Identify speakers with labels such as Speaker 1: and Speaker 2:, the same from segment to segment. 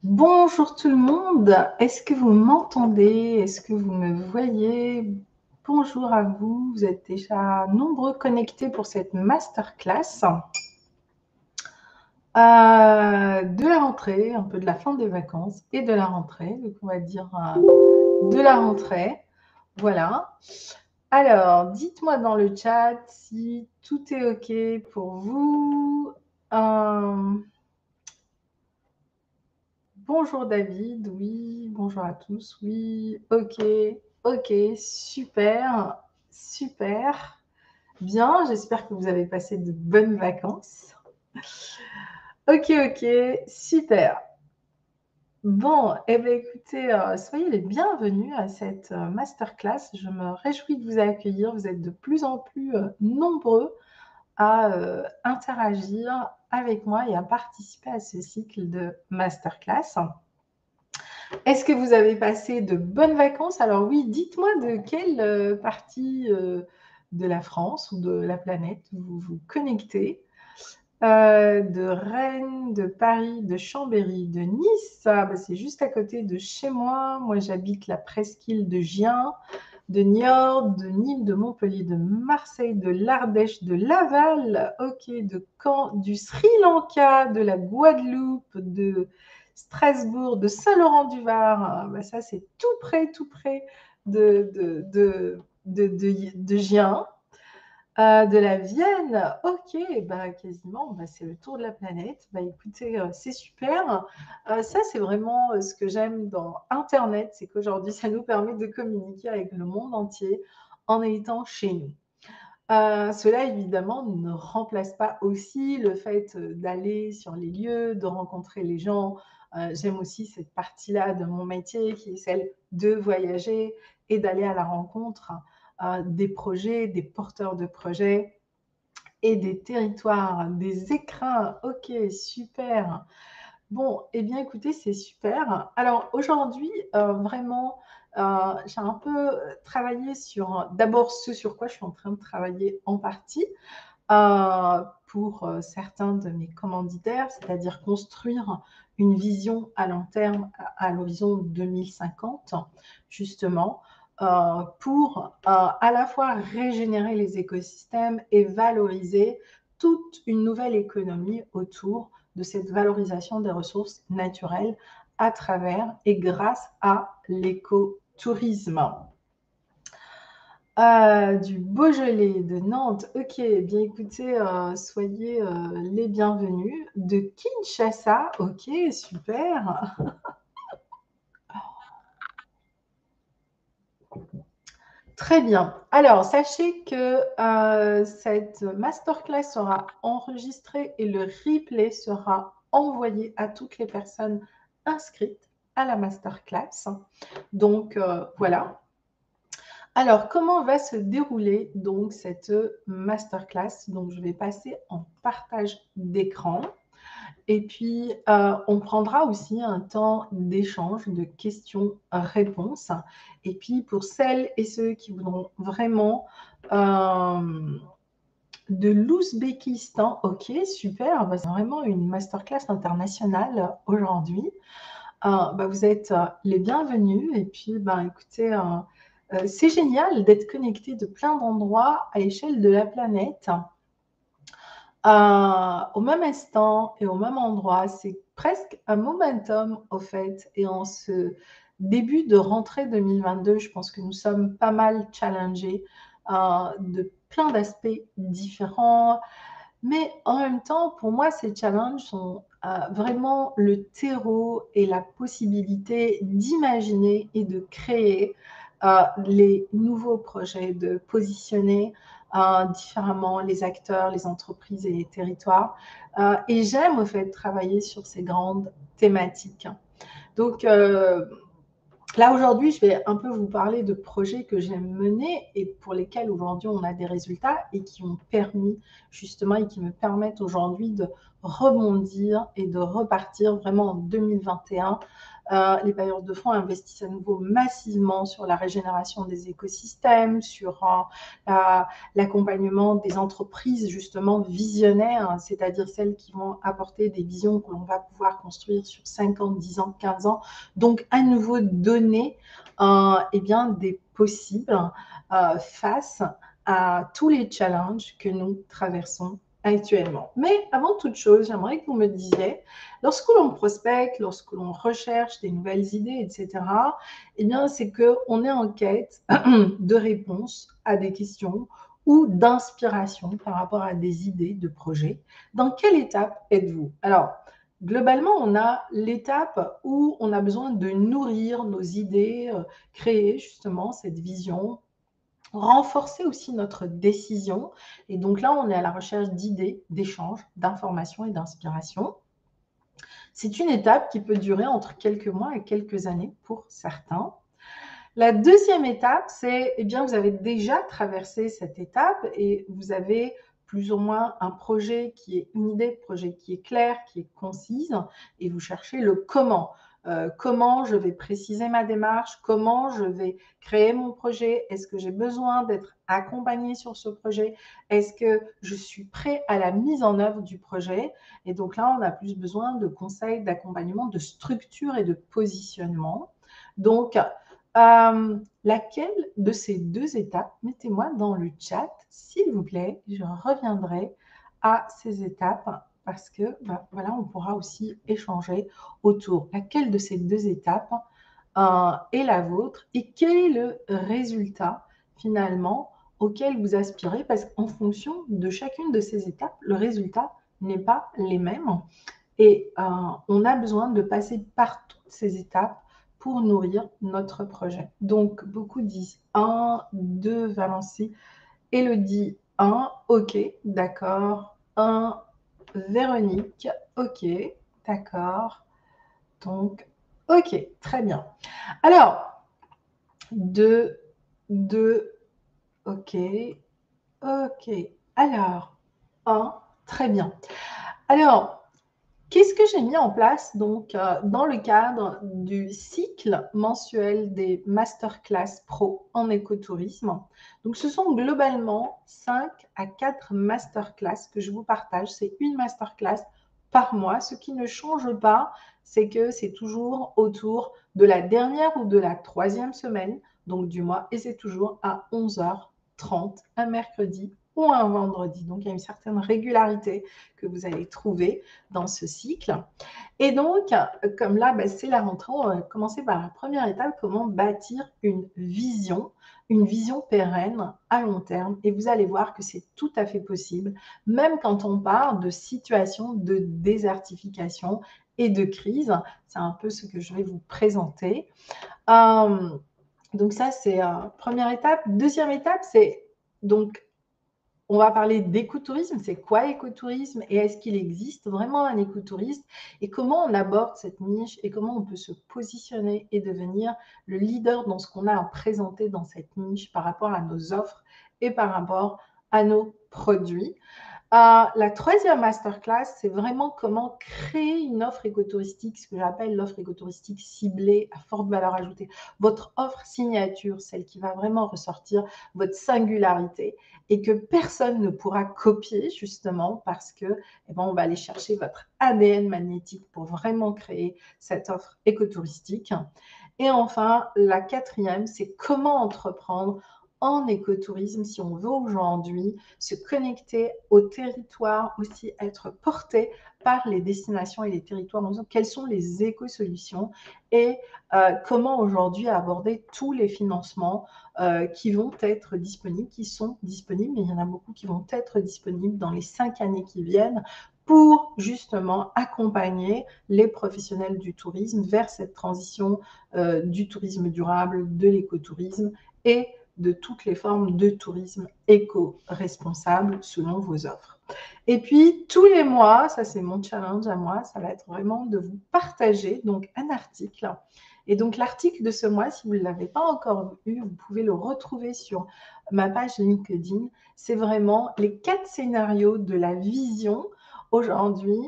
Speaker 1: Bonjour tout le monde, est-ce que vous m'entendez? Est-ce que vous me voyez? Bonjour à vous, vous êtes déjà nombreux connectés pour cette masterclass de la rentrée, un peu de la fin des vacances et de la rentrée, donc on va dire de la rentrée, voilà. Alors, dites-moi dans le chat si tout est OK pour vous. Euh, Bonjour David, oui, bonjour à tous, oui, ok, super, super, bien, j'espère que vous avez passé de bonnes vacances. Ok, super. Bon, eh bien écoutez, soyez les bienvenus à cette masterclass. Je me réjouis de vous accueillir. Vous êtes de plus en plus nombreux à interagir avec moi et à participer à ce cycle de masterclass. Est-ce que vous avez passé de bonnes vacances? Alors oui, dites-moi de quelle partie de la France ou de la planète vous vous connectez. De Rennes, de Paris, de Chambéry, de Nice. Ah, bah, c'est juste à côté de chez moi. Moi, j'habite la presqu'île de Gien, de Niort, de Nîmes, de Montpellier, de Marseille, de l'Ardèche, de Laval, ok, de Caen, du Sri Lanka, de la Guadeloupe, de Strasbourg, de Saint-Laurent-du-Var. Ah, bah, ça, c'est tout près de Gien. De la Vienne, ok, bah, quasiment, bah, c'est le tour de la planète. Bah, écoutez, c'est super. Ça, c'est vraiment ce que j'aime dans Internet, c'est qu'aujourd'hui, ça nous permet de communiquer avec le monde entier en étant chez nous. Cela, évidemment, ne remplace pas aussi le fait d'aller sur les lieux, de rencontrer les gens. J'aime aussi cette partie-là de mon métier qui est celle de voyager et d'aller à la rencontre des projets, des porteurs de projets et des territoires, des écrins. Ok, super. Bon, eh bien, écoutez, c'est super. Alors, aujourd'hui, vraiment, j'ai un peu travaillé sur d'abord ce sur quoi je suis en train de travailler en partie pour certains de mes commanditaires, c'est-à-dire construire une vision à long terme à l'horizon 2050, justement, pour à la fois régénérer les écosystèmes et valoriser toute une nouvelle économie autour de cette valorisation des ressources naturelles à travers et grâce à l'écotourisme. Du Beaujolais, de Nantes. Ok, bien écoutez, soyez les bienvenus. De Kinshasa, ok, super. Très bien. Alors, sachez que cette masterclass sera enregistrée et le replay sera envoyé à toutes les personnes inscrites à la masterclass. Donc, voilà. Alors, comment va se dérouler donc cette masterclass? Donc, je vais passer en partage d'écran et puis on prendra aussi un temps d'échange, de questions-réponses. Et puis, pour celles et ceux qui voudront vraiment de l'Ouzbékistan, ok, super, bah, c'est vraiment une masterclass internationale aujourd'hui. Bah, vous êtes les bienvenus. Et puis, bah, écoutez, c'est génial d'être connecté de plein d'endroits à l'échelle de la planète au même instant et au même endroit. C'est presque un momentum, au fait. Et en ce début de rentrée 2022, je pense que nous sommes pas mal challengés de plein d'aspects différents. Mais en même temps, pour moi, ces challenges sont vraiment le terreau et la possibilité d'imaginer et de créer les nouveaux projets, de positionner différemment les acteurs, les entreprises et les territoires. Et j'aime au fait travailler sur ces grandes thématiques. Donc, là, aujourd'hui, je vais un peu vous parler de projets que j'ai menés et pour lesquels aujourd'hui on a des résultats et qui ont permis justement et qui me permettent aujourd'hui de rebondir et de repartir vraiment en 2021 Les bailleurs de fonds investissent à nouveau massivement sur la régénération des écosystèmes, sur l'accompagnement des entreprises justement visionnaires, c'est-à-dire celles qui vont apporter des visions que l'on va pouvoir construire sur 5 ans, 10 ans, 15 ans. Donc, à nouveau, donner eh bien, des possibles face à tous les challenges que nous traversons actuellement. Mais avant toute chose, j'aimerais que vous me disiez, lorsque l'on prospecte, lorsque l'on recherche des nouvelles idées, etc., eh bien, c'est qu'on est en quête de réponses à des questions ou d'inspiration par rapport à des idées de projets. Dans quelle étape êtes-vous? Alors, globalement, on a l'étape où on a besoin de nourrir nos idées, créer justement cette vision, renforcer aussi notre décision. Et donc là, on est à la recherche d'idées, d'échanges, d'informations et d'inspiration. C'est une étape qui peut durer entre quelques mois et quelques années pour certains. La deuxième étape, c'est, eh bien, vous avez déjà traversé cette étape et vous avez plus ou moins un projet qui est une idée de projet qui est claire, qui est concise, et vous cherchez le comment. Comment je vais préciser ma démarche, comment je vais créer mon projet, est-ce que j'ai besoin d'être accompagné sur ce projet, est-ce que je suis prêt à la mise en œuvre du projet. Et donc là, on a plus besoin de conseils, d'accompagnement, de structure et de positionnement. Donc, laquelle de ces deux étapes, mettez-moi dans le chat, s'il vous plaît, je reviendrai à ces étapes parce que voilà, on pourra aussi échanger autour. Laquelle de ces deux étapes est la vôtre et quel est le résultat finalement auquel vous aspirez? Parce qu'en fonction de chacune de ces étapes, le résultat n'est pas les mêmes et on a besoin de passer par toutes ces étapes pour nourrir notre projet. Donc, beaucoup disent 1, 2, Valency. Elodie, 1, ok, d'accord. 1, Véronique, ok, d'accord. Donc, ok, très bien. Alors, 2, 2, ok, ok. Alors, 1, très bien. Alors, qu'est-ce que j'ai mis en place donc dans le cadre du cycle mensuel des masterclass pro en écotourisme? Donc, ce sont globalement 5 à 4 masterclass que je vous partage. C'est une masterclass par mois. Ce qui ne change pas, c'est que c'est toujours autour de la dernière ou de la troisième semaine, donc du mois, et c'est toujours à 11h30, un mercredi ou un vendredi. Donc, il y a une certaine régularité que vous allez trouver dans ce cycle. Et donc, comme là, c'est la rentrée, on va commencer par la première étape, comment bâtir une vision pérenne à long terme. Et vous allez voir que c'est tout à fait possible, même quand on parle de situations de désertification et de crise. C'est un peu ce que je vais vous présenter. Donc ça, c'est première étape. Deuxième étape, c'est donc on va parler d'écotourisme. C'est quoi écotourisme et est-ce qu'il existe vraiment un écotouriste et comment on aborde cette niche et comment on peut se positionner et devenir le leader dans ce qu'on a à présenter dans cette niche par rapport à nos offres et par rapport à nos produits. La troisième masterclass, c'est vraiment comment créer une offre écotouristique, ce que j'appelle l'offre écotouristique ciblée à forte valeur ajoutée. Votre offre signature, celle qui va vraiment ressortir votre singularité et que personne ne pourra copier justement parce que on va aller chercher votre ADN magnétique pour vraiment créer cette offre écotouristique. Et enfin, la quatrième, c'est comment entreprendre en écotourisme si on veut aujourd'hui se connecter au territoire, aussi être porté par les destinations et les territoires. Donc, quelles sont les éco-solutions et comment aujourd'hui aborder tous les financements qui vont être disponibles, qui sont disponibles, mais il y en a beaucoup qui vont être disponibles dans les 5 années qui viennent pour justement accompagner les professionnels du tourisme vers cette transition du tourisme durable, de l'écotourisme et de toutes les formes de tourisme éco-responsable selon vos offres. Et puis, tous les mois, ça c'est mon challenge à moi, ça va être vraiment de vous partager donc un article. Et donc, l'article de ce mois, si vous ne l'avez pas encore vu, vous pouvez le retrouver sur ma page LinkedIn. C'est vraiment les 4 scénarios de la vision aujourd'hui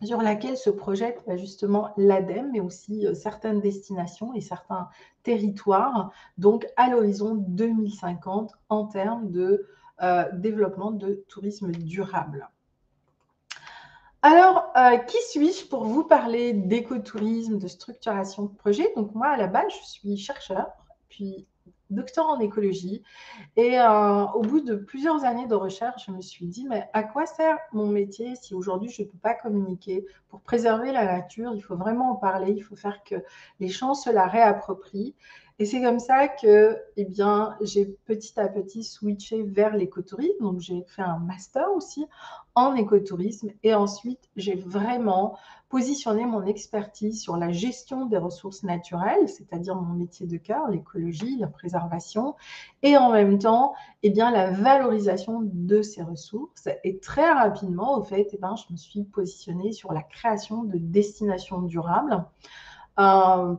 Speaker 1: sur laquelle se projette justement l'ADEME, mais aussi certaines destinations et certains territoires, donc à l'horizon 2050 en termes de développement de tourisme durable. Alors, qui suis-je pour vous parler d'écotourisme, de structuration de projet? Donc moi, à la base, je suis chercheur, puis docteur en écologie et au bout de plusieurs années de recherche, je me suis dit: «Mais à quoi sert mon métier si aujourd'hui je ne peux pas communiquer? Pour préserver la nature, il faut vraiment en parler, il faut faire que les gens se la réapproprient» et c'est comme ça que, eh bien, j'ai petit à petit switché vers l'écotourisme. Donc j'ai fait un master aussi en écotourisme et ensuite j'ai vraiment positionné mon expertise sur la gestion des ressources naturelles, c'est-à-dire mon métier de cœur, l'écologie, la préservation, et en même temps, eh bien, la valorisation de ces ressources. Et très rapidement, au fait, eh bien, je me suis positionnée sur la création de destinations durables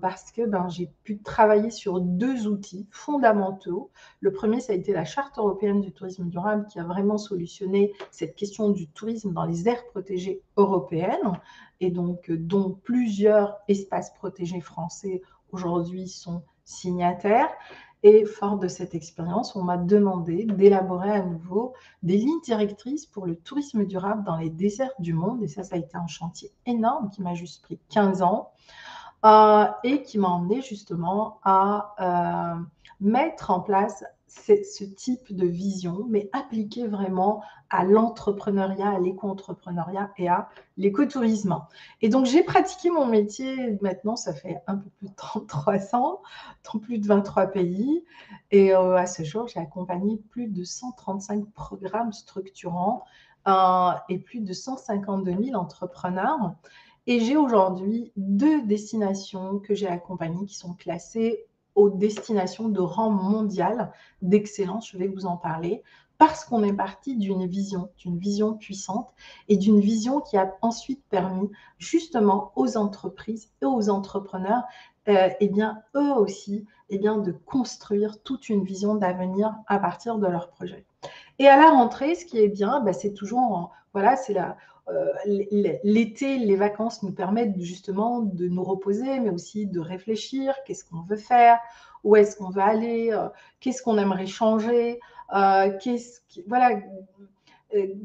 Speaker 1: parce que j'ai pu travailler sur deux outils fondamentaux. Le premier, ça a été la Charte européenne du tourisme durable qui a vraiment solutionné cette question du tourisme dans les aires protégées européennes et donc dont plusieurs espaces protégés français aujourd'hui sont signataires. Et fort de cette expérience, on m'a demandé d'élaborer à nouveau des lignes directrices pour le tourisme durable dans les déserts du monde. Et ça a été un chantier énorme qui m'a juste pris 15 ans et qui m'a emmené justement à mettre en place ce type de vision, mais appliqué vraiment à l'entrepreneuriat, à l'éco-entrepreneuriat et à l'écotourisme. Et donc, j'ai pratiqué mon métier maintenant, ça fait un peu plus de 33 ans, dans plus de 23 pays. Et à ce jour, j'ai accompagné plus de 135 programmes structurants et plus de 152 000 entrepreneurs. Et j'ai aujourd'hui deux destinations que j'ai accompagnées qui sont classées aux destinations de rang mondial d'excellence. Je vais vous en parler parce qu'on est parti d'une vision puissante et d'une vision qui a ensuite permis justement aux entreprises et aux entrepreneurs, eh bien, eux aussi, eh bien, de construire toute une vision d'avenir à partir de leur projet. Et à la rentrée, ce qui est bien, c'est toujours, voilà, c'est l'été, les vacances nous permettent justement de nous reposer, mais aussi de réfléchir, qu'est-ce qu'on veut faire, où est-ce qu'on va aller, qu'est-ce qu'on aimerait changer, voilà,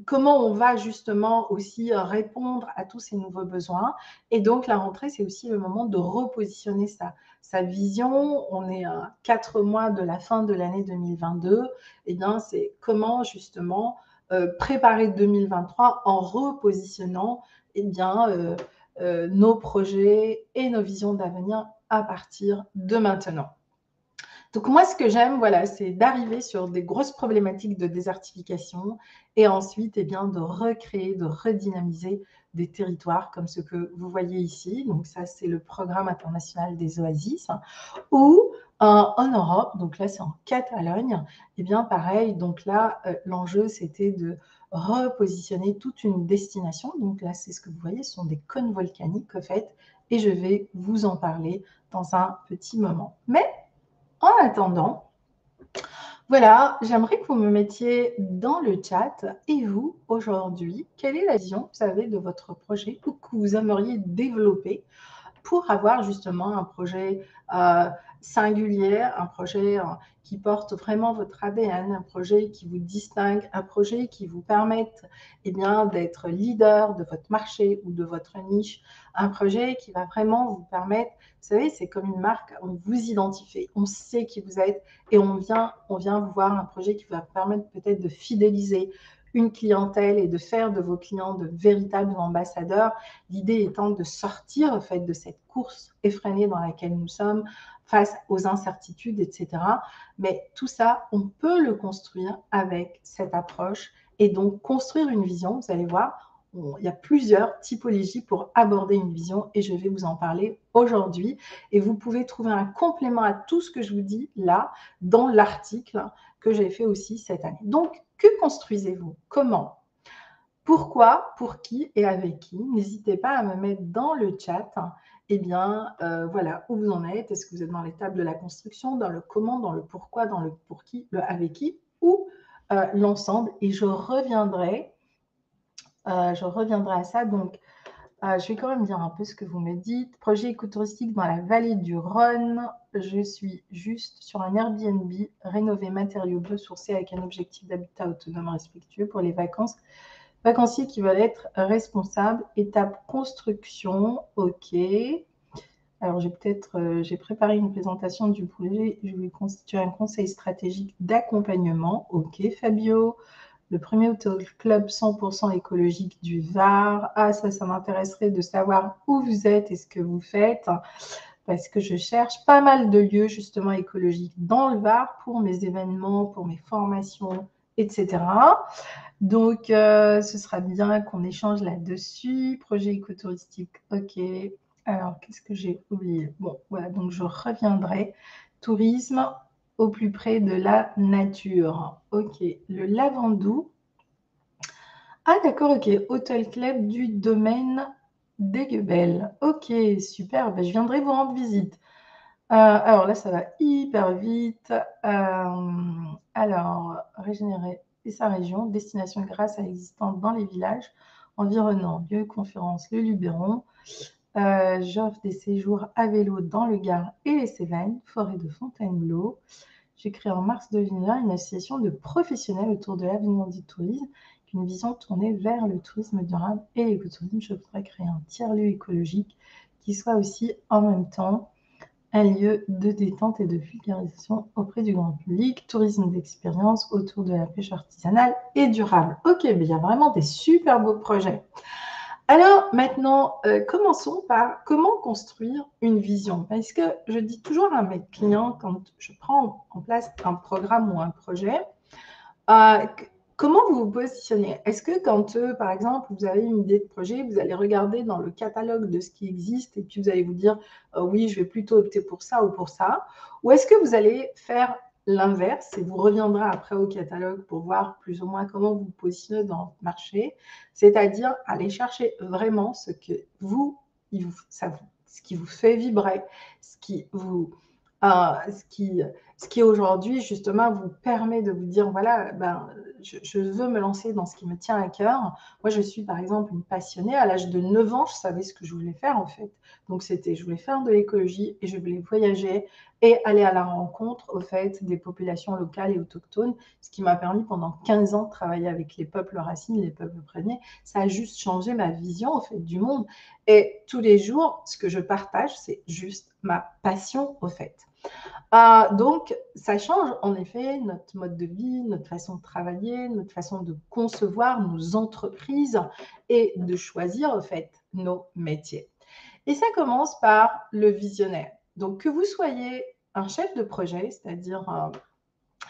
Speaker 1: comment on va justement aussi répondre à tous ces nouveaux besoins. Et donc, la rentrée, c'est aussi le moment de repositionner sa vision. On est à 4 mois de la fin de l'année 2022. Eh bien, c'est comment justement préparer 2023 en repositionnant eh bien, nos projets et nos visions d'avenir à partir de maintenant. Donc moi, ce que j'aime, voilà, c'est d'arriver sur des grosses problématiques de désertification et ensuite, eh bien, de recréer, de redynamiser des territoires comme ce que vous voyez ici. Donc ça, c'est le programme international des oasis. Ou en Europe, donc là, c'est en Catalogne, eh bien, pareil. Donc là, l'enjeu, c'était de repositionner toute une destination. Donc là, c'est ce que vous voyez, ce sont des cônes volcaniques, au fait, et je vais vous en parler dans un petit moment. Mais en attendant, voilà, j'aimerais que vous me mettiez dans le chat. Et vous, aujourd'hui, quelle est la vision que vous avez de votre projet ou que vous aimeriez développer pour avoir justement un projet singulier, un projet qui porte vraiment votre ADN, un projet qui vous distingue, un projet qui vous permette eh bien, d'être leader de votre marché ou de votre niche, un projet qui va vraiment vous permettre, vous savez, c'est comme une marque, on vous identifie, on sait qui vous êtes et on vient vous voir un projet qui va vous permettre peut-être de fidéliser une clientèle et de faire de vos clients de véritables ambassadeurs. L'idée étant de sortir en fait de cette course effrénée dans laquelle nous sommes face aux incertitudes, etc. Mais tout ça, on peut le construire avec cette approche et donc construire une vision. Vous allez voir, il y a plusieurs typologies pour aborder une vision et je vais vous en parler aujourd'hui. Et vous pouvez trouver un complément à tout ce que je vous dis là dans l'article que j'ai fait aussi cette année. Donc, que construisez-vous? Comment? Pourquoi, pour qui et avec qui? N'hésitez pas à me mettre dans le chat, eh bien, voilà, où vous en êtes. Est-ce que vous êtes dans l'étape de la construction, dans le comment, dans le pourquoi, dans le pour qui, le avec qui ou l'ensemble? Et je reviendrai à ça. Donc, Je vais quand même dire un peu ce que vous me dites. Projet écotouristique dans la vallée du Rhône. Je suis juste sur un Airbnb, rénové matériaux biosourcés avec un objectif d'habitat autonome respectueux pour les vacances. Vacanciers qui veulent être responsables. Étape construction. OK. Alors, j'ai préparé une présentation du projet. Je vais constituer un conseil stratégique d'accompagnement. OK, Fabio. Le premier hôtel club 100% écologique du Var. Ah, ça m'intéresserait de savoir où vous êtes et ce que vous faites, parce que je cherche pas mal de lieux justement écologiques dans le Var pour mes événements, pour mes formations, etc. Donc, ce sera bien qu'on échange là-dessus. Projet écotouristique, ok. Alors, qu'est-ce que j'ai oublié? Bon, voilà, donc je reviendrai. Tourisme au plus près de la nature. Ok, le Lavandou. Ah, d'accord, ok. Hôtel Club du domaine d'Aiguebel. Ok, super. Ben, je viendrai vous rendre visite. Alors là, ça va hyper vite. Alors, régénérer et sa région, destination grâce à l'existence dans les villages environnants, lieu de conférence, le Luberon. J'offre des séjours à vélo dans le Gard et les Cévennes, forêt de Fontainebleau. J'ai créé en mars 2020 une association de professionnels autour de l'avenir du tourisme, avec une vision tournée vers le tourisme durable et l'écotourisme. Je voudrais créer un tiers-lieu écologique qui soit aussi en même temps un lieu de détente et de vulgarisation auprès du grand public, tourisme d'expérience autour de la pêche artisanale et durable. Ok, mais il y a vraiment des super beaux projets. Alors maintenant, commençons par comment construire une vision. Parce que je dis toujours à mes clients, quand je prends en place un programme ou un projet, euh, comment vous vous positionnez? Est-ce que quand, par exemple, vous avez une idée de projet, vous allez regarder dans le catalogue de ce qui existe et puis vous allez vous dire, oui, je vais plutôt opter pour ça ou pour ça? Ou est-ce que vous allez faire l'inverse et vous reviendrez après au catalogue pour voir plus ou moins comment vous vous positionnez dans le marché, c'est-à-dire aller chercher vraiment ce que vous, ce qui vous fait vibrer, ce qui vous, ce qui aujourd'hui, justement, vous permet de vous dire, voilà, ben, je veux me lancer dans ce qui me tient à cœur. Moi, je suis, par exemple, une passionnée. À l'âge de 9 ans, je savais ce que je voulais faire, en fait. Donc, je voulais faire de l'écologie et je voulais voyager et aller à la rencontre, au fait, des populations locales et autochtones, ce qui m'a permis, pendant 15 ans, de travailler avec les peuples racines, les peuples premiers. Ça a juste changé ma vision, au fait, du monde. Et tous les jours, ce que je partage, c'est juste ma passion, au fait. Donc, ça change en effet notre mode de vie, notre façon de travailler, notre façon de concevoir nos entreprises et de choisir en fait nos métiers. Et ça commence par le visionnaire. Donc, que vous soyez un chef de projet, c'est-à-dire un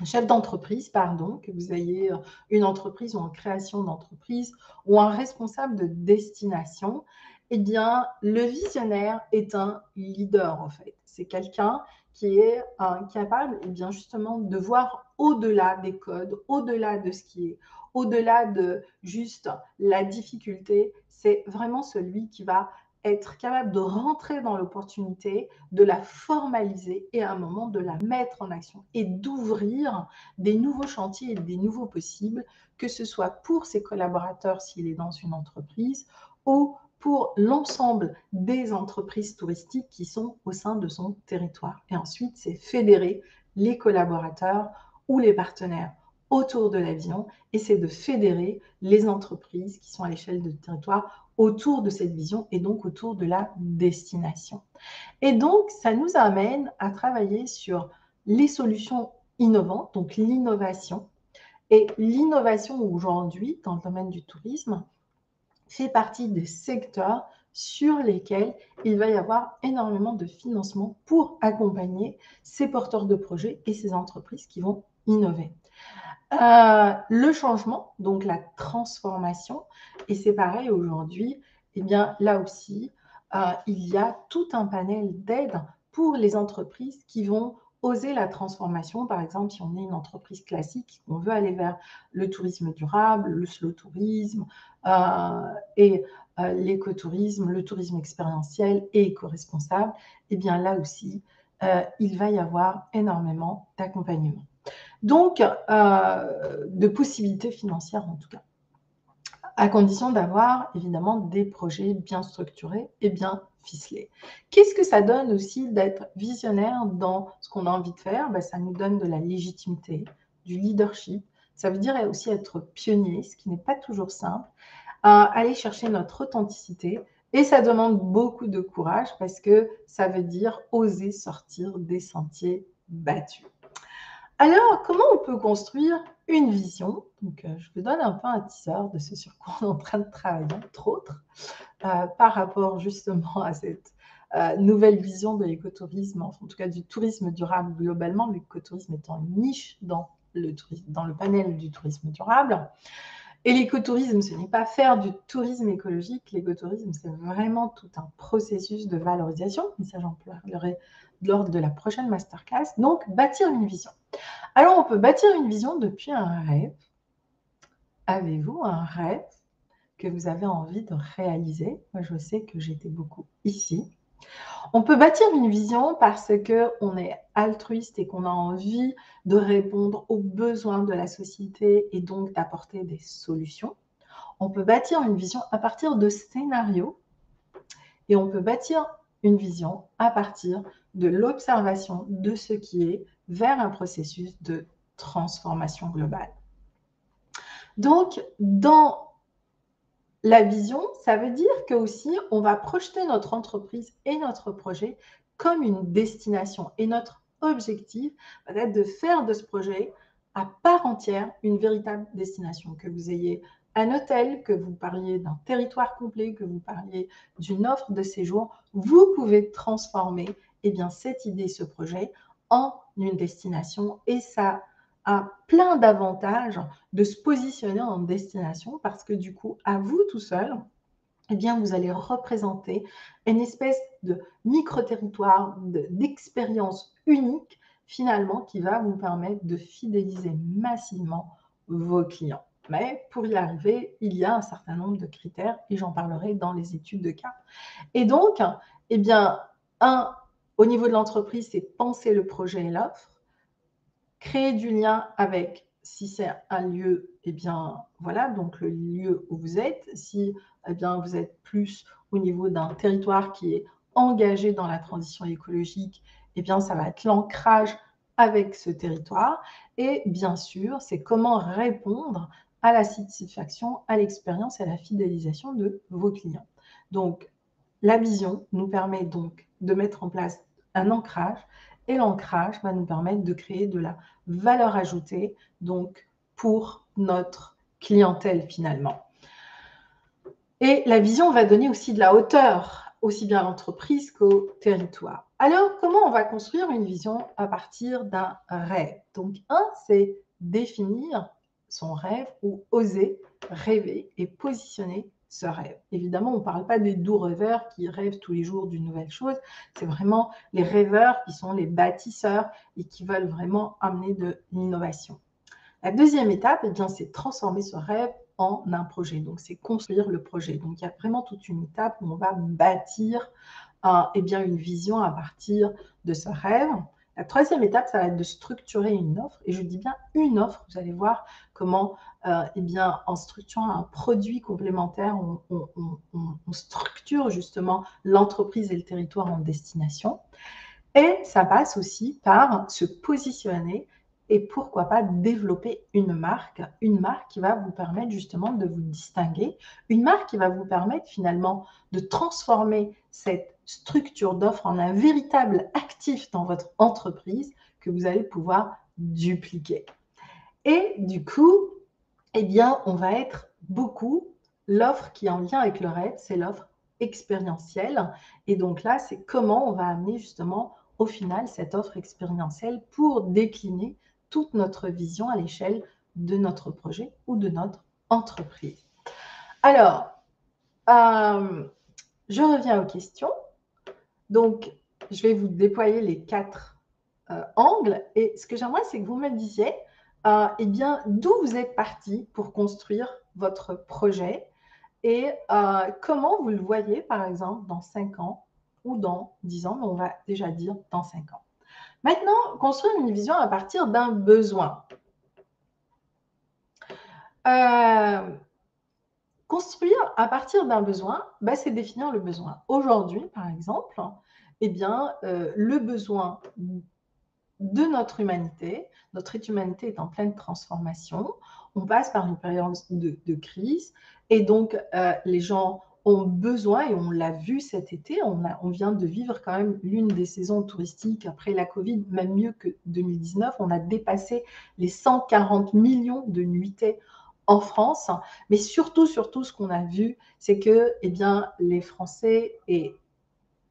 Speaker 1: chef d'entreprise, pardon, que vous ayez une entreprise ou en création d'entreprise ou un responsable de destination, eh bien, le visionnaire est un leader, en fait. C'est quelqu'un qui est capable, eh bien, justement, de voir au-delà des codes, au-delà de ce qui est, au-delà de juste la difficulté. C'est vraiment celui qui va être capable de rentrer dans l'opportunité, de la formaliser et à un moment de la mettre en action et d'ouvrir des nouveaux chantiers et des nouveaux possibles, que ce soit pour ses collaborateurs s'il est dans une entreprise ou pour l'ensemble des entreprises touristiques qui sont au sein de son territoire. Et ensuite, c'est fédérer les collaborateurs ou les partenaires autour de l'avion et c'est de fédérer les entreprises qui sont à l'échelle du territoire autour de cette vision et donc autour de la destination. Et donc, ça nous amène à travailler sur les solutions innovantes, donc l'innovation. Et l'innovation aujourd'hui, dans le domaine du tourisme, fait partie des secteurs sur lesquels il va y avoir énormément de financement pour accompagner ces porteurs de projets et ces entreprises qui vont innover. Le changement, donc la transformation, et c'est pareil aujourd'hui, eh bien là aussi, il y a tout un panel d'aides pour les entreprises qui vont oser la transformation. Par exemple, si on est une entreprise classique, on veut aller vers le tourisme durable, le slow tourisme et l'écotourisme, le tourisme expérientiel et éco-responsable, eh bien là aussi, il va y avoir énormément d'accompagnement. Donc, de possibilités financières en tout cas. à condition d'avoir évidemment des projets bien structurés et bien ficelés. Qu'est-ce que ça donne aussi d'être visionnaire dans ce qu'on a envie de faire? Ben, ça nous donne de la légitimité, du leadership. Ça veut dire aussi être pionnier, ce qui n'est pas toujours simple, aller chercher notre authenticité. Et ça demande beaucoup de courage parce que ça veut dire oser sortir des sentiers battus. Alors, comment on peut construire une vision? Donc, je vous donne un peu un teaser de ce sur quoi on est en train de travailler, entre autres, par rapport justement à cette nouvelle vision de l'écotourisme, en tout cas du tourisme durable globalement, l'écotourisme étant une niche dans le panel du tourisme durable. Et l'écotourisme, ce n'est pas faire du tourisme écologique. L'écotourisme, c'est vraiment tout un processus de valorisation. Mais ça, j'en parlerai lors de la prochaine masterclass. Donc, bâtir une vision. Alors, on peut bâtir une vision depuis un rêve. Avez-vous un rêve que vous avez envie de réaliser? Moi, je sais que j'étais beaucoup ici. On peut bâtir une vision parce qu'on est altruiste et qu'on a envie de répondre aux besoins de la société et donc d'apporter des solutions. On peut bâtir une vision à partir de scénarios et on peut bâtir une vision à partir de l'observation de ce qui est vers un processus de transformation globale. Donc, dans la vision, ça veut dire que aussi on va projeter notre entreprise et notre projet comme une destination. Et notre objectif va être de faire de ce projet à part entière une véritable destination. Que vous ayez un hôtel, que vous parliez d'un territoire complet, que vous parliez d'une offre de séjour, vous pouvez transformer cette idée, ce projet en une destination. Et ça a plein d'avantages de se positionner en destination parce que du coup, à vous tout seul, vous allez représenter une espèce de micro-territoire, d'expérience unique finalement qui va vous permettre de fidéliser massivement vos clients. Mais pour y arriver, il y a un certain nombre de critères et j'en parlerai dans les études de cas. Et donc, au niveau de l'entreprise, c'est penser le projet et l'offre. Créer du lien avec, si c'est un lieu, voilà, donc le lieu où vous êtes. Si vous êtes plus au niveau d'un territoire qui est engagé dans la transition écologique, ça va être l'ancrage avec ce territoire. Et bien sûr, c'est comment répondre à la satisfaction, à l'expérience et à la fidélisation de vos clients. Donc, la vision nous permet donc de mettre en place un ancrage et l'ancrage va nous permettre de créer de la valeur ajoutée donc pour notre clientèle finalement. Et la vision va donner aussi de la hauteur, aussi bien à l'entreprise qu'au territoire. Alors, comment on va construire une vision à partir d'un rêve? Donc, c'est définir son rêve ou oser rêver et positionner ce rêve. Évidemment, on ne parle pas des doux rêveurs qui rêvent tous les jours d'une nouvelle chose. C'est vraiment les rêveurs qui sont les bâtisseurs et qui veulent vraiment amener de l'innovation. La deuxième étape, c'est transformer ce rêve en un projet. Donc, c'est construire le projet. Donc, il y a vraiment toute une étape où on va bâtir une vision à partir de ce rêve. La troisième étape, ça va être de structurer une offre. Et je dis bien une offre. Vous allez voir comment, en structurant un produit complémentaire, on structure justement l'entreprise et le territoire en destination. Et ça passe aussi par se positionner et pourquoi pas développer une marque qui va vous permettre justement de vous distinguer, une marque qui va vous permettre finalement de transformer cette structure d'offre en un véritable actif dans votre entreprise que vous allez pouvoir dupliquer. Et du coup, on va être beaucoup, l'offre qui est en lien avec le rêve, c'est l'offre expérientielle. Et donc là, c'est comment on va amener justement au final cette offre expérientielle pour décliner toute notre vision à l'échelle de notre projet ou de notre entreprise. Alors, je reviens aux questions. Donc, je vais vous déployer les 4 angles. Et ce que j'aimerais, c'est que vous me disiez, d'où vous êtes parti pour construire votre projet et comment vous le voyez, par exemple, dans 5 ans ou dans 10 ans, mais on va déjà dire dans 5 ans. Maintenant, construire une vision à partir d'un besoin. Construire à partir d'un besoin, bah, c'est définir le besoin. Aujourd'hui, par exemple, eh bien, le besoin de notre humanité est en pleine transformation. On passe par une période de crise et donc les gens ont besoin, et on l'a vu cet été, on vient de vivre quand même l'une des saisons touristiques après la Covid, même mieux que 2019. On a dépassé les 140 millions de nuitées en France. Mais surtout, surtout, ce qu'on a vu, c'est que eh bien, les Français, et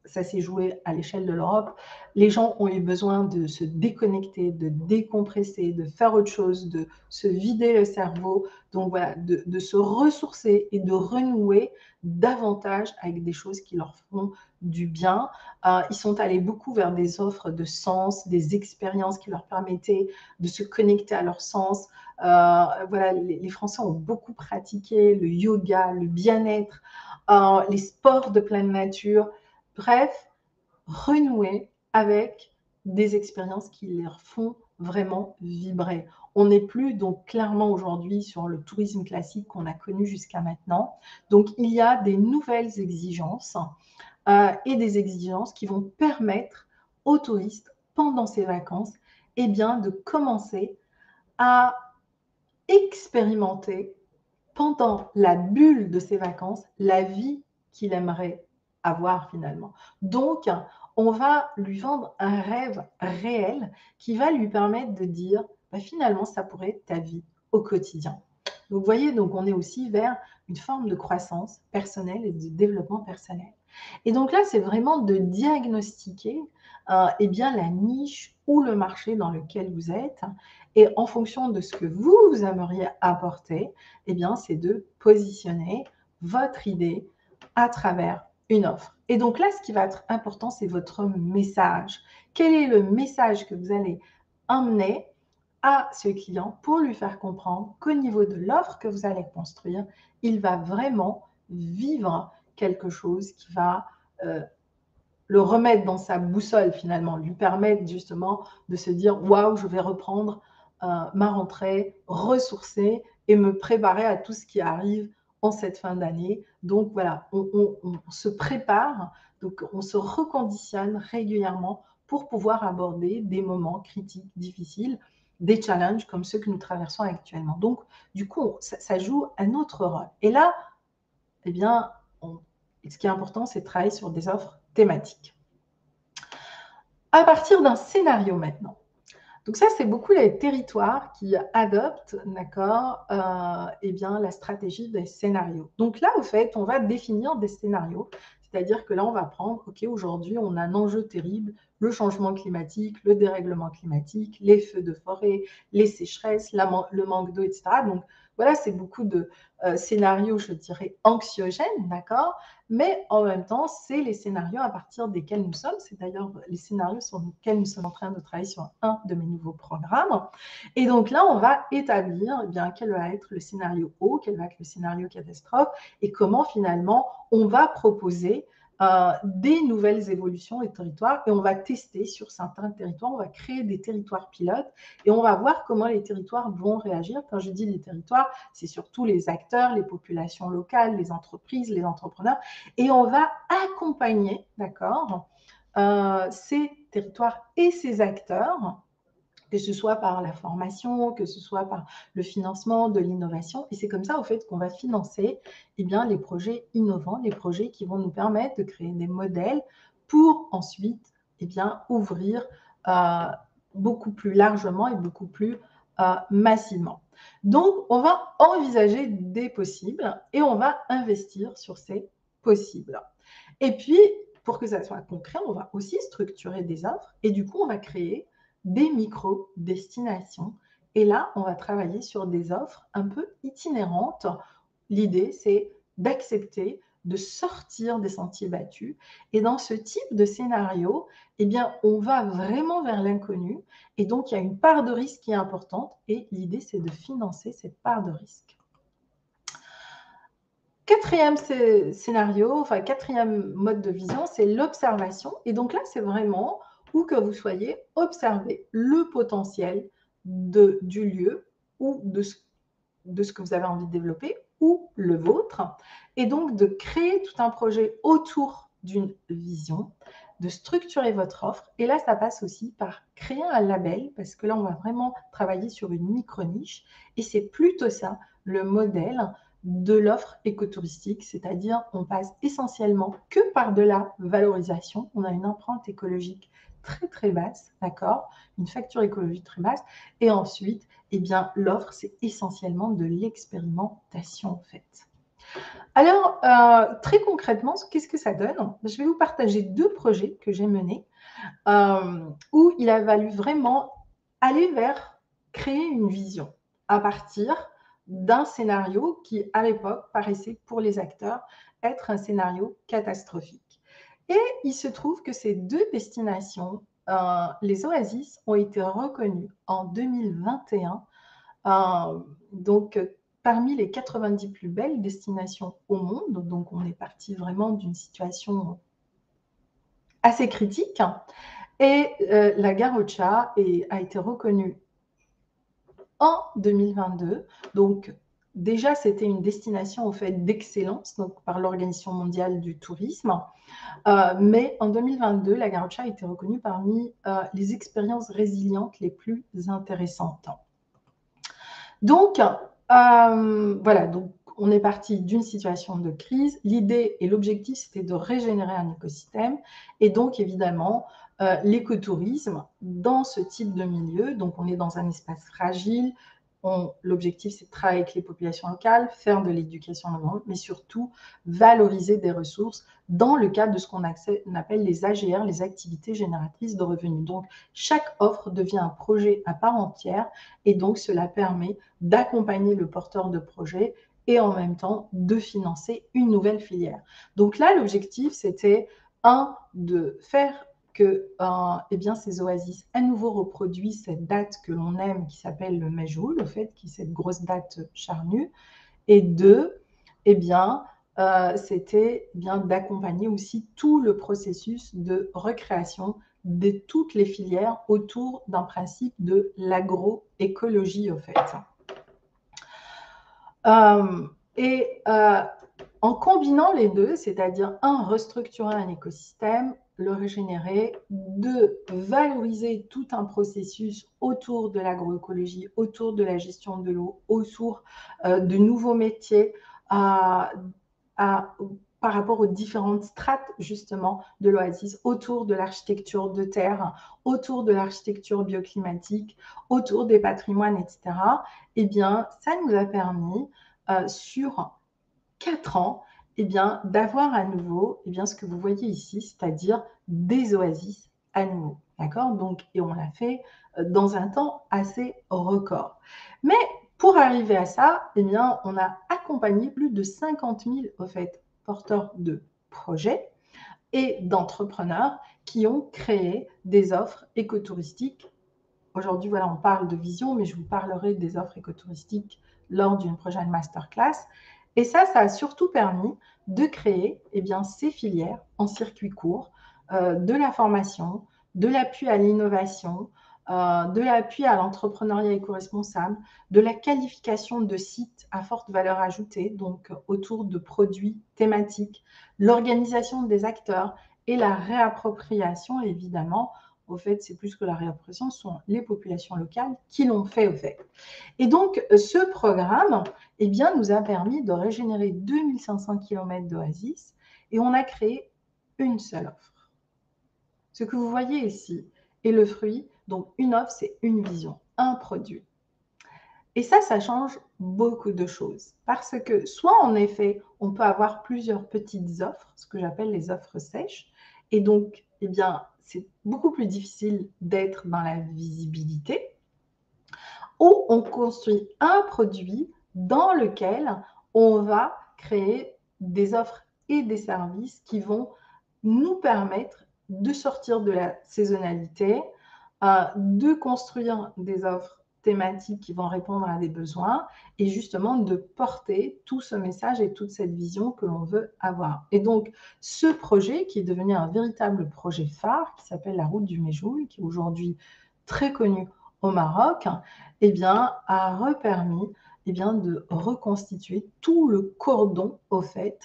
Speaker 1: ça s'est joué à l'échelle de l'Europe, les gens ont eu besoin de se déconnecter, de décompresser, de faire autre chose, de se vider le cerveau, donc voilà, de se ressourcer et de renouer davantage avec des choses qui leur font du bien. Ils sont allés beaucoup vers des offres de sens, des expériences qui leur permettaient de se connecter à leur sens. Voilà, les Français ont beaucoup pratiqué le yoga, le bien-être, les sports de pleine nature. Bref, renouer avec des expériences qui leur font vraiment vibrer. On n'est plus donc clairement aujourd'hui sur le tourisme classique qu'on a connu jusqu'à maintenant. Donc il y a des nouvelles exigences et des exigences qui vont permettre aux touristes pendant ces vacances eh bien, de commencer à expérimenter pendant la bulle de ses vacances la vie qu'il aimerait avoir finalement. Donc, on va lui vendre un rêve réel qui va lui permettre de dire bah, finalement, ça pourrait être ta vie au quotidien. Donc, vous voyez, donc on est aussi vers une forme de croissance personnelle et de développement personnel. Et donc là, c'est vraiment de diagnostiquer eh bien, la niche ou le marché dans lequel vous êtes. Et en fonction de ce que vous aimeriez apporter, eh bien, c'est de positionner votre idée à travers une offre. Et donc là, ce qui va être important, c'est votre message. Quel est le message que vous allez emmener à ce client pour lui faire comprendre qu'au niveau de l'offre que vous allez construire, il va vraiment vivre quelque chose qui va le remettre dans sa boussole finalement, lui permettre justement de se dire waouh, je vais reprendre ma rentrée, ressourcer et me préparer à tout ce qui arrive en cette fin d'année. Donc voilà, on se prépare, donc on se reconditionne régulièrement pour pouvoir aborder des moments critiques, difficiles, des challenges comme ceux que nous traversons actuellement. Donc du coup, ça joue un autre rôle. Et là, eh bien, ce qui est important, c'est de travailler sur des offres thématiques. À partir d'un scénario maintenant. Donc ça, c'est beaucoup les territoires qui adoptent, d'accord, eh bien, la stratégie des scénarios. Donc là, au fait, on va définir des scénarios. C'est-à-dire que là, on va prendre, OK, aujourd'hui, on a un enjeu terrible, le changement climatique, le dérèglement climatique, les feux de forêt, les sécheresses, le manque d'eau, etc. Donc voilà, c'est beaucoup de scénarios, je dirais, anxiogènes, d'accord. Mais en même temps, c'est les scénarios à partir desquels nous sommes. C'est d'ailleurs les scénarios sur lesquels nous sommes en train de travailler sur un de mes nouveaux programmes. Et donc là, on va établir eh bien, quel va être le scénario haut, quel va être le scénario catastrophe et comment finalement on va proposer des nouvelles évolutions des territoires et on va tester sur certains territoires, on va créer des territoires pilotes et on va voir comment les territoires vont réagir. Quand je dis les territoires, c'est surtout les acteurs, les populations locales, les entreprises, les entrepreneurs et on va accompagner, d'accord, ces territoires et ces acteurs, que ce soit par la formation, que ce soit par le financement de l'innovation. Et c'est comme ça, au fait, qu'on va financer eh bien, les projets innovants, les projets qui vont nous permettre de créer des modèles pour ensuite eh bien, ouvrir beaucoup plus largement et beaucoup plus massivement. Donc, on va envisager des possibles et on va investir sur ces possibles. Et puis, pour que ça soit concret, on va aussi structurer des offres et du coup, on va créer des micro-destinations. Et là, on va travailler sur des offres un peu itinérantes. L'idée, c'est d'accepter de sortir des sentiers battus. Et dans ce type de scénario, eh bien, on va vraiment vers l'inconnu. Et donc, il y a une part de risque qui est importante. Et l'idée, c'est de financer cette part de risque. Quatrième scénario, enfin quatrième mode de vision, c'est l'observation. Et donc là, c'est vraiment où que vous soyez, observer le potentiel du lieu ou de ce que vous avez envie de développer ou le vôtre, et donc de créer tout un projet autour d'une vision, de structurer votre offre. Et là, ça passe aussi par créer un label, parce que là, on va vraiment travailler sur une micro-niche, et c'est plutôt ça, le modèle de l'offre écotouristique, c'est-à-dire on passe essentiellement que par de la valorisation. On a une empreinte écologique très très basse, d'accord, une facture écologique très basse, et ensuite, eh bien, l'offre, c'est essentiellement de l'expérimentation en fait. Alors, très concrètement, qu'est-ce que ça donne? Je vais vous partager 2 projets que j'ai menés, où il a fallu vraiment aller vers créer une vision à partir d'un scénario qui, à l'époque, paraissait pour les acteurs être un scénario catastrophique. Et il se trouve que ces 2 destinations, les oasis, ont été reconnues en 2021, donc parmi les 90 plus belles destinations au monde. Donc on est parti vraiment d'une situation assez critique. Et la Garrocha a été reconnue en 2022. Donc déjà, c'était une destination au fait d'excellence, donc par l'Organisation mondiale du tourisme. Mais en 2022, la Garrocha a été reconnue parmi les expériences résilientes les plus intéressantes. Donc, voilà, donc on est parti d'une situation de crise. L'idée et l'objectif, c'était de régénérer un écosystème. Et donc, évidemment, l'écotourisme, dans ce type de milieu, donc on est dans un espace fragile. L'objectif, c'est de travailler avec les populations locales, faire de l'éducation locale, mais surtout valoriser des ressources dans le cadre de ce qu'on appelle les AGR, les activités génératrices de revenus. Donc, chaque offre devient un projet à part entière, et donc cela permet d'accompagner le porteur de projet et en même temps de financer une nouvelle filière. Donc là, l'objectif, c'était de faire que eh bien, ces oasis à nouveau reproduisent cette date que l'on aime, qui s'appelle le Majul, au fait, qui est cette grosse date charnue, et deux, eh bien, c'était bien d'accompagner aussi tout le processus de recréation de toutes les filières autour d'un principe de l'agroécologie, au fait. Et en combinant les deux, c'est-à-dire restructurer un écosystème, le régénérer, deux, valoriser tout un processus autour de l'agroécologie, autour de la gestion de l'eau, autour de nouveaux métiers, par rapport aux différentes strates justement de l'oasis, autour de l'architecture de terre, autour de l'architecture bioclimatique, autour des patrimoines, etc. Eh bien, ça nous a permis sur 4 ans, eh bien, d'avoir à nouveau eh bien, ce que vous voyez ici, c'est-à-dire des oasis à nouveau. D'accord? Donc, et on l'a fait dans un temps assez record. Mais pour arriver à ça, eh bien, on a accompagné plus de 50 000 au fait, porteurs de projets et d'entrepreneurs qui ont créé des offres écotouristiques. Aujourd'hui, voilà, on parle de vision, mais je vous parlerai des offres écotouristiques lors d'une prochaine masterclass. Et ça a surtout permis de créer eh bien, ces filières en circuit court, de la formation, de l'appui à l'innovation, de l'appui à l'entrepreneuriat éco-responsable, de la qualification de sites à forte valeur ajoutée, donc autour de produits thématiques, l'organisation des acteurs et la réappropriation, évidemment. Au fait, c'est plus que la réappropriation, ce sont les populations locales qui l'ont fait, au fait. Et donc, ce programme eh bien, nous a permis de régénérer 2500 km d'oasis et on a créé une seule offre. Ce que vous voyez ici est le fruit. Donc, une offre, c'est une vision, un produit. Et ça change beaucoup de choses. Parce que soit, en effet, on peut avoir plusieurs petites offres, ce que j'appelle les offres sèches. Et donc, eh bien, c'est beaucoup plus difficile d'être dans la visibilité. Ou on construit un produit dans lequel on va créer des offres et des services qui vont nous permettre de sortir de la saisonnalité, de construire des offres thématiques qui vont répondre à des besoins et justement de porter tout ce message et toute cette vision que l'on veut avoir. Et donc, ce projet qui est devenu un véritable projet phare qui s'appelle la Route du Méjoul, qui est aujourd'hui très connu au Maroc, eh bien, a repermis eh bien, de reconstituer tout le cordon, au fait,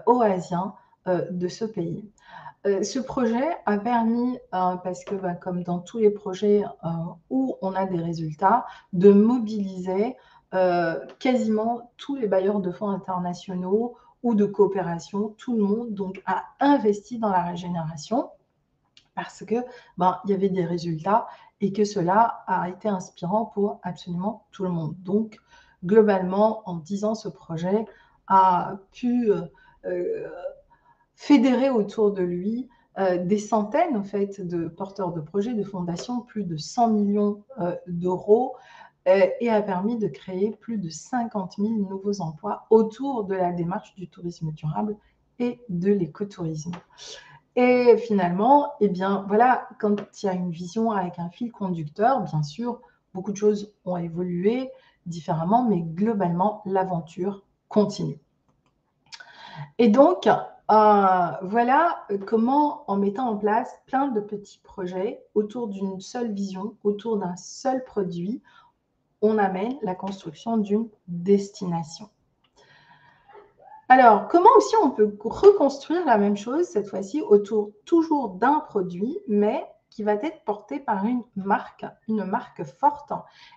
Speaker 1: oasien de ce pays. Ce projet a permis, parce que comme dans tous les projets où on a des résultats, de mobiliser quasiment tous les bailleurs de fonds internationaux ou de coopération, tout le monde donc a investi dans la régénération parce que il y avait des résultats et que cela a été inspirant pour absolument tout le monde. Donc, globalement, en 10 ans, ce projet a pu fédérer autour de lui des centaines en fait, de porteurs de projets, de fondations, plus de 100 millions d'euros, et a permis de créer plus de 50 000 nouveaux emplois autour de la démarche du tourisme durable et de l'écotourisme. Et finalement, eh bien, voilà, quand il y a une vision avec un fil conducteur, bien sûr, beaucoup de choses ont évolué différemment, mais globalement, l'aventure continue. Et donc, voilà comment, en mettant en place plein de petits projets autour d'une seule vision, autour d'un seul produit, on amène la construction d'une destination. Alors, comment aussi on peut reconstruire la même chose, cette fois-ci, autour toujours d'un produit, mais qui va être porté par une marque forte.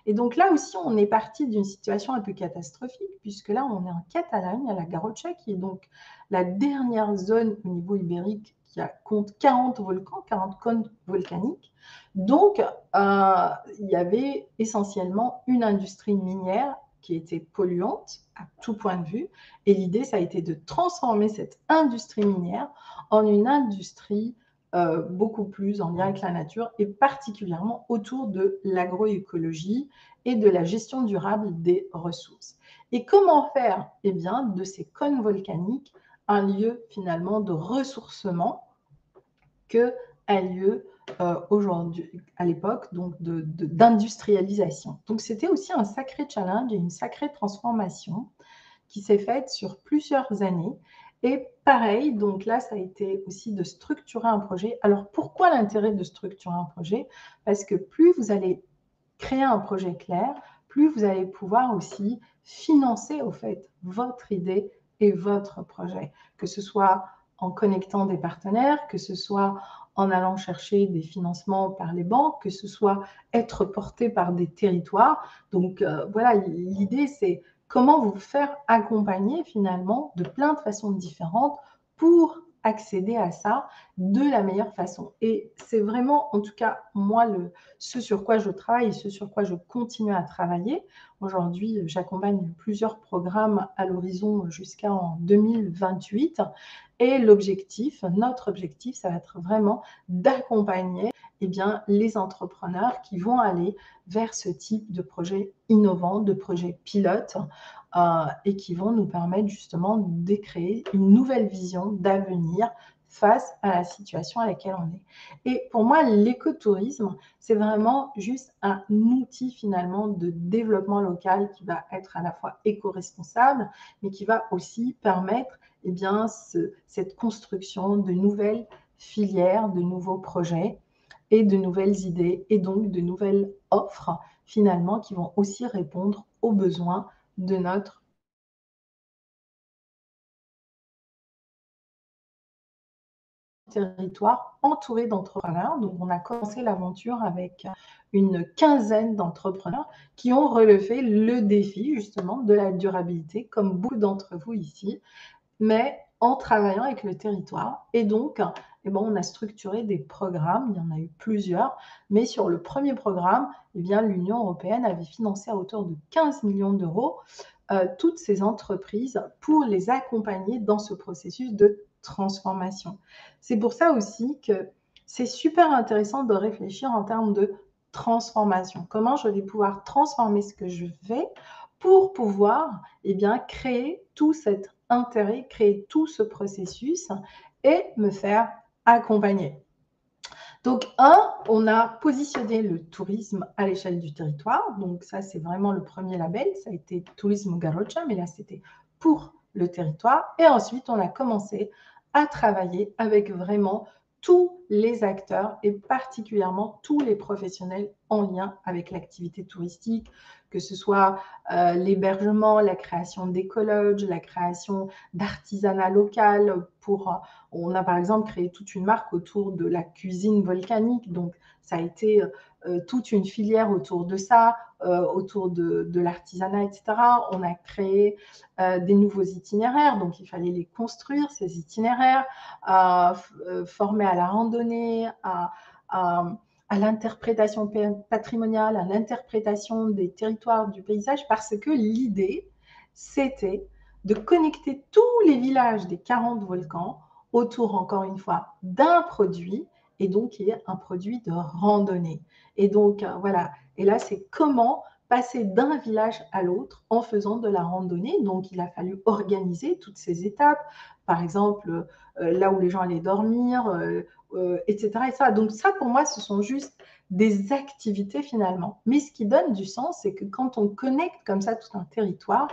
Speaker 1: Et donc là aussi, on est parti d'une situation un peu catastrophique, puisque là, on est en Catalogne, à la Garrocha, qui est donc la dernière zone au niveau ibérique qui compte 40 volcans, 40 cônes volcaniques. Donc, il y avait essentiellement une industrie minière qui était polluante à tout point de vue. Et l'idée, ça a été de transformer cette industrie minière en une industrie beaucoup plus en lien avec la nature et particulièrement autour de l'agroécologie et de la gestion durable des ressources. Et comment faire? Eh bien, de ces cônes volcaniques un lieu finalement de ressourcement que un lieu aujourd'hui, à l'époque, donc d'industrialisation. Donc, c'était aussi un sacré challenge et une sacrée transformation qui s'est faite sur plusieurs années. Et pareil, donc là, ça a été aussi de structurer un projet. Alors, pourquoi l'intérêt de structurer un projet? Parce que plus vous allez créer un projet clair, plus vous allez pouvoir aussi financer, au fait, votre idée et votre projet. Que ce soit en connectant des partenaires, que ce soit en allant chercher des financements par les banques, que ce soit être porté par des territoires. Donc, voilà, l'idée, c'est comment vous faire accompagner finalement de plein de façons différentes pour accéder à ça de la meilleure façon. Et c'est vraiment, en tout cas, moi, ce sur quoi je travaille et ce sur quoi je continue à travailler. Aujourd'hui, j'accompagne plusieurs programmes à l'horizon jusqu'en 2028. Et notre objectif, ça va être vraiment d'accompagner les entrepreneurs qui vont aller vers ce type de projet innovant, de projet pilote, et qui vont nous permettre justement de créer une nouvelle vision d'avenir face à la situation à laquelle on est. Et pour moi, l'écotourisme, c'est vraiment juste un outil finalement de développement local qui va être à la fois éco-responsable, mais qui va aussi permettre cette construction de nouvelles filières, de nouveaux projets et de nouvelles idées et donc de nouvelles offres finalement qui vont aussi répondre aux besoins de notre territoire entouré d'entrepreneurs. Donc, on a commencé l'aventure avec une quinzaine d'entrepreneurs qui ont relevé le défi justement de la durabilité, comme beaucoup d'entre vous ici, mais en travaillant avec le territoire. Et donc, on a structuré des programmes, il y en a eu plusieurs, mais sur le premier programme, l'Union européenne avait financé à hauteur de 15 millions d'euros toutes ces entreprises pour les accompagner dans ce processus de transformation. C'est pour ça aussi que c'est super intéressant de réfléchir en termes de transformation. Comment je vais pouvoir transformer ce que je fais pour pouvoir créer tout cet intérêt, créer tout ce processus et me faire accompagner. Donc, on a positionné le tourisme à l'échelle du territoire. Donc, ça, c'est vraiment le premier label. Ça a été Tourisme Garrocha, mais là, c'était pour le territoire. Et ensuite, on a commencé à travailler avec vraiment tous les acteurs et particulièrement tous les professionnels en lien avec l'activité touristique, que ce soit l'hébergement, la création d'écologes, la création d'artisanat local. On a par exemple créé toute une marque autour de la cuisine volcanique, donc ça a été toute une filière autour de ça, autour de l'artisanat, etc. On a créé des nouveaux itinéraires, donc il fallait les construire, ces itinéraires, former à la randonnée, à l'interprétation patrimoniale, à l'interprétation des territoires du paysage, parce que l'idée, c'était de connecter tous les villages des 40 volcans autour, encore une fois, d'un produit, et donc qui est un produit de randonnée. Et donc, voilà. Et là, c'est comment passer d'un village à l'autre en faisant de la randonnée. Donc, il a fallu organiser toutes ces étapes. Par exemple, là où les gens allaient dormir, etc., etc. Donc ça, pour moi, ce sont juste des activités finalement. Mais ce qui donne du sens, c'est que quand on connecte comme ça tout un territoire,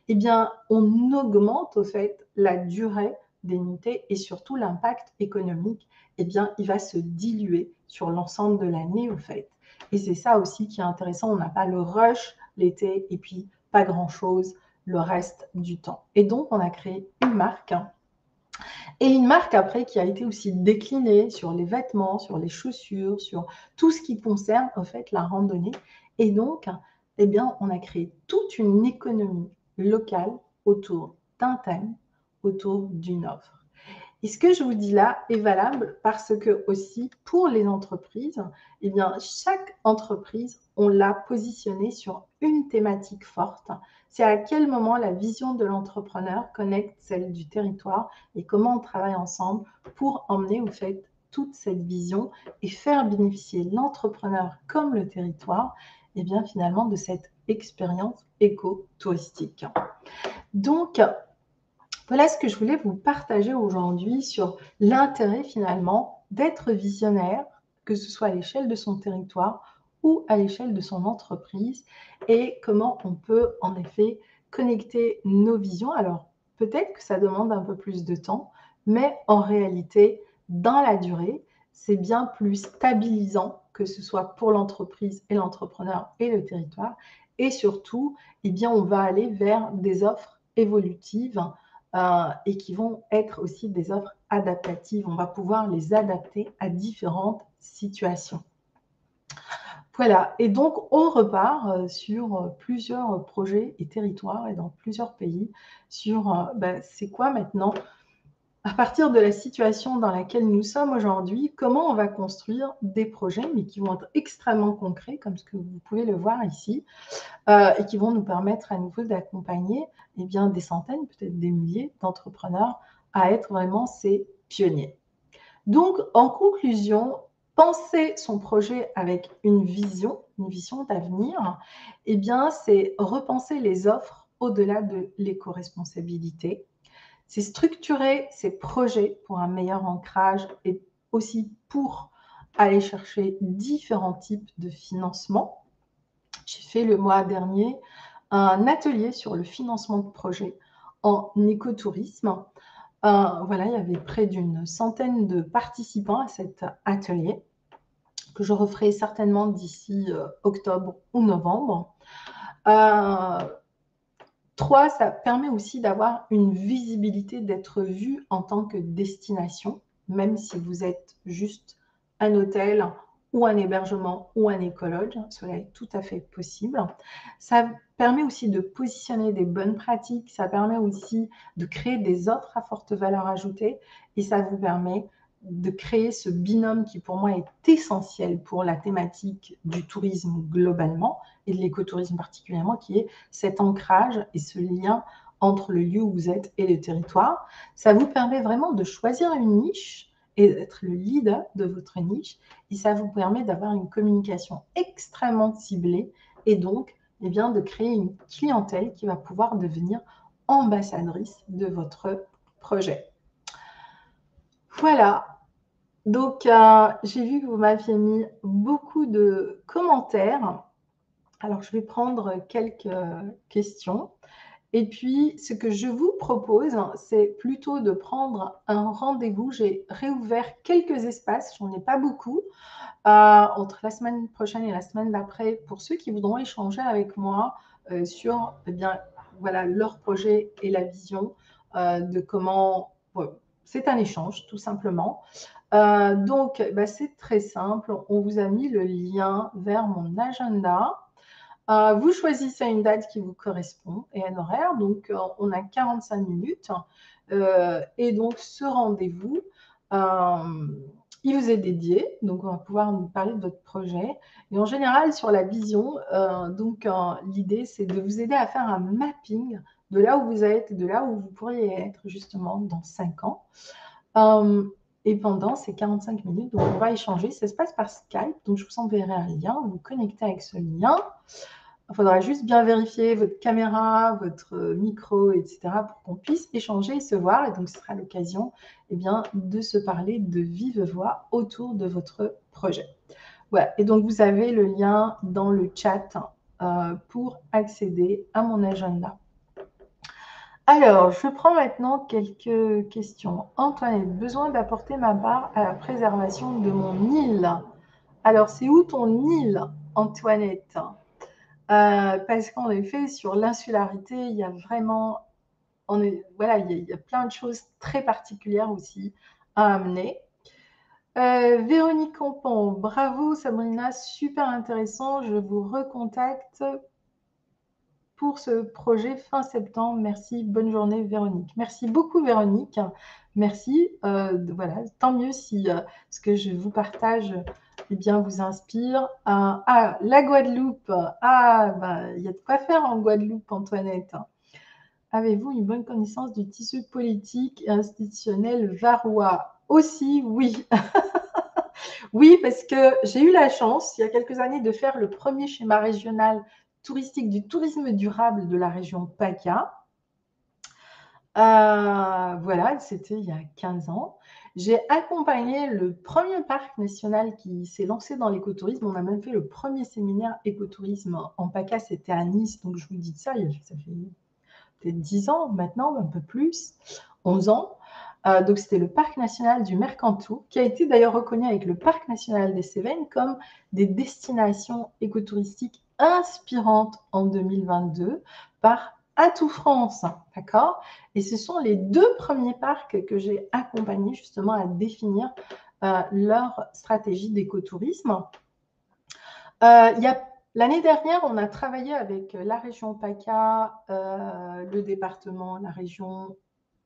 Speaker 1: eh bien, on augmente au fait la durée des nuitées et surtout l'impact économique, eh bien, il va se diluer sur l'ensemble de l'année au fait. Et c'est ça aussi qui est intéressant, on n'a pas le rush l'été et puis pas grand-chose le reste du temps. Et donc, on a créé une marque, et une marque après qui a été aussi déclinée sur les vêtements, sur les chaussures, sur tout ce qui concerne en fait la randonnée. Et donc, eh bien, on a créé toute une économie locale autour d'un thème, autour d'une offre. Et ce que je vous dis là est valable parce que aussi pour les entreprises, eh bien, chaque entreprise, on l'a positionnée sur une thématique forte. C'est à quel moment la vision de l'entrepreneur connecte celle du territoire et comment on travaille ensemble pour emmener au fait toute cette vision et faire bénéficier l'entrepreneur comme le territoire, et bien finalement de cette expérience éco-touristique. Donc, voilà ce que je voulais vous partager aujourd'hui sur l'intérêt finalement d'être visionnaire, que ce soit à l'échelle de son territoire ou à l'échelle de son entreprise, et comment on peut en effet connecter nos visions. Alors peut-être que ça demande un peu plus de temps, mais en réalité, dans la durée, c'est bien plus stabilisant, que ce soit pour l'entreprise et l'entrepreneur et le territoire. Et surtout, eh bien, on va aller vers des offres évolutives et qui vont être aussi des offres adaptatives. On va pouvoir les adapter à différentes situations. Voilà, et donc on repart sur plusieurs projets et territoires et dans plusieurs pays sur c'est quoi maintenant, à partir de la situation dans laquelle nous sommes aujourd'hui, comment on va construire des projets, mais qui vont être extrêmement concrets, comme ce que vous pouvez le voir ici, et qui vont nous permettre à nouveau d'accompagner eh bien, des centaines, peut-être des milliers d'entrepreneurs à être vraiment ces pionniers. Donc, en conclusion, penser son projet avec une vision d'avenir, eh bien, c'est repenser les offres au-delà de l'éco-responsabilité. C'est structurer ses projets pour un meilleur ancrage et aussi pour aller chercher différents types de financement. J'ai fait le mois dernier un atelier sur le financement de projets en écotourisme. Voilà, il y avait près d'une centaine de participants à cet atelier que je referai certainement d'ici octobre ou novembre. 3, ça permet aussi d'avoir une visibilité, d'être vu en tant que destination, même si vous êtes juste un hôtel ou un hébergement ou un écologe, cela est tout à fait possible. Ça permet aussi de positionner des bonnes pratiques, ça permet aussi de créer des offres à forte valeur ajoutée et ça vous permet de créer ce binôme qui pour moi est essentiel pour la thématique du tourisme globalement et de l'écotourisme particulièrement, qui est cet ancrage et ce lien entre le lieu où vous êtes et le territoire. Ça vous permet vraiment de choisir une niche et d'être le leader de votre niche. Et ça vous permet d'avoir une communication extrêmement ciblée et donc eh bien, de créer une clientèle qui va pouvoir devenir ambassadrice de votre projet. Voilà. Donc, j'ai vu que vous m'aviez mis beaucoup de commentaires. Alors, je vais prendre quelques questions. Et puis, ce que je vous propose, c'est plutôt de prendre un rendez-vous. J'ai réouvert quelques espaces, j'en ai pas beaucoup, entre la semaine prochaine et la semaine d'après, pour ceux qui voudront échanger avec moi sur eh bien, voilà, leur projet et la vision de comment... c'est un échange, tout simplement. Donc, bah, c'est très simple. On vous a mis le lien vers mon agenda. Vous choisissez une date qui vous correspond et un horaire. Donc, on a 45 minutes. Et donc, ce rendez-vous, il vous est dédié. Donc, on va pouvoir nous parler de votre projet. Et en général, sur la vision, l'idée, c'est de vous aider à faire un mapping de là où vous êtes et de là où vous pourriez être justement dans 5 ans. Et pendant ces 45 minutes, donc on va échanger. Ça se passe par Skype. Donc, je vous enverrai un lien. Vous vous connectez avec ce lien. Il faudra juste bien vérifier votre caméra, votre micro, etc. pour qu'on puisse échanger et se voir. Et donc, ce sera l'occasion de se parler de vive voix autour de votre projet. Voilà. Et donc, vous avez le lien dans le chat pour accéder à mon agenda. Alors, je prends maintenant quelques questions. Antoinette, besoin d'apporter ma part à la préservation de mon île. Alors, c'est où ton île, Antoinette? Parce qu'en effet, sur l'insularité, il y a vraiment, voilà, il y a plein de choses très particulières aussi à amener. Véronique Campan, bravo Sabrina, super intéressant. Je vous recontacte pour ce projet fin septembre. Merci, bonne journée Véronique. Merci beaucoup Véronique. Merci. Voilà, tant mieux si ce que je vous partage vous inspire. La Guadeloupe. Il y a de quoi faire en Guadeloupe, Antoinette. Avez-vous une bonne connaissance du tissu politique et institutionnel varois? Aussi, oui. Oui, parce que j'ai eu la chance, il y a quelques années, de faire le premier schéma régional touristique du tourisme durable de la région PACA. Voilà, c'était il y a 15 ans. J'ai accompagné le premier parc national qui s'est lancé dans l'écotourisme. On a même fait le premier séminaire écotourisme en PACA, c'était à Nice. Donc, je vous dis ça fait peut-être 10 ans maintenant, un peu plus, 11 ans. Donc, c'était le parc national du Mercantour, qui a été d'ailleurs reconnu avec le parc national des Cévennes comme des destinations écotouristiques inspirantes en 2022 par Atout France, d'accord? Et ce sont les 2 premiers parcs que j'ai accompagnés justement à définir leur stratégie d'écotourisme. L'année dernière, on a travaillé avec la région PACA, le département, la région,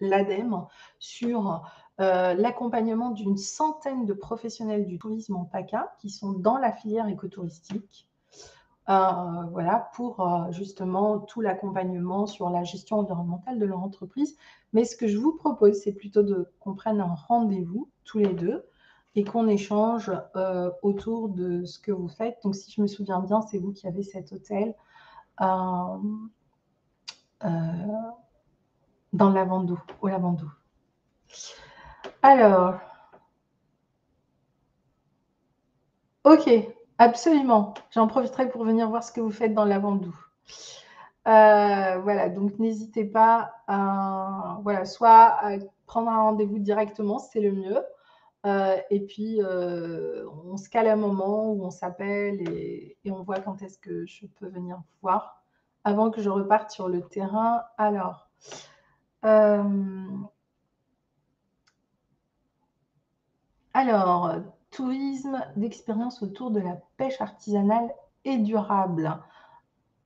Speaker 1: l'ADEME, sur l'accompagnement d'une centaine de professionnels du tourisme en PACA qui sont dans la filière écotouristique. Voilà, pour justement tout l'accompagnement sur la gestion environnementale de leur entreprise. Mais ce que je vous propose, c'est plutôt qu'on prenne un rendez-vous tous les deux et qu'on échange autour de ce que vous faites. Donc, si je me souviens bien, c'est vous qui avez cet hôtel dans le Lavandou, au Lavandou. Alors, ok, absolument. J'en profiterai pour venir voir ce que vous faites dans le Lavandou. Voilà, donc n'hésitez pas à, voilà, soit à prendre un rendez-vous directement, c'est le mieux. Et puis, on se cale un moment où on s'appelle et on voit quand est-ce que je peux venir vous voir avant que je reparte sur le terrain. Alors, tourisme d'expérience autour de la pêche artisanale et durable.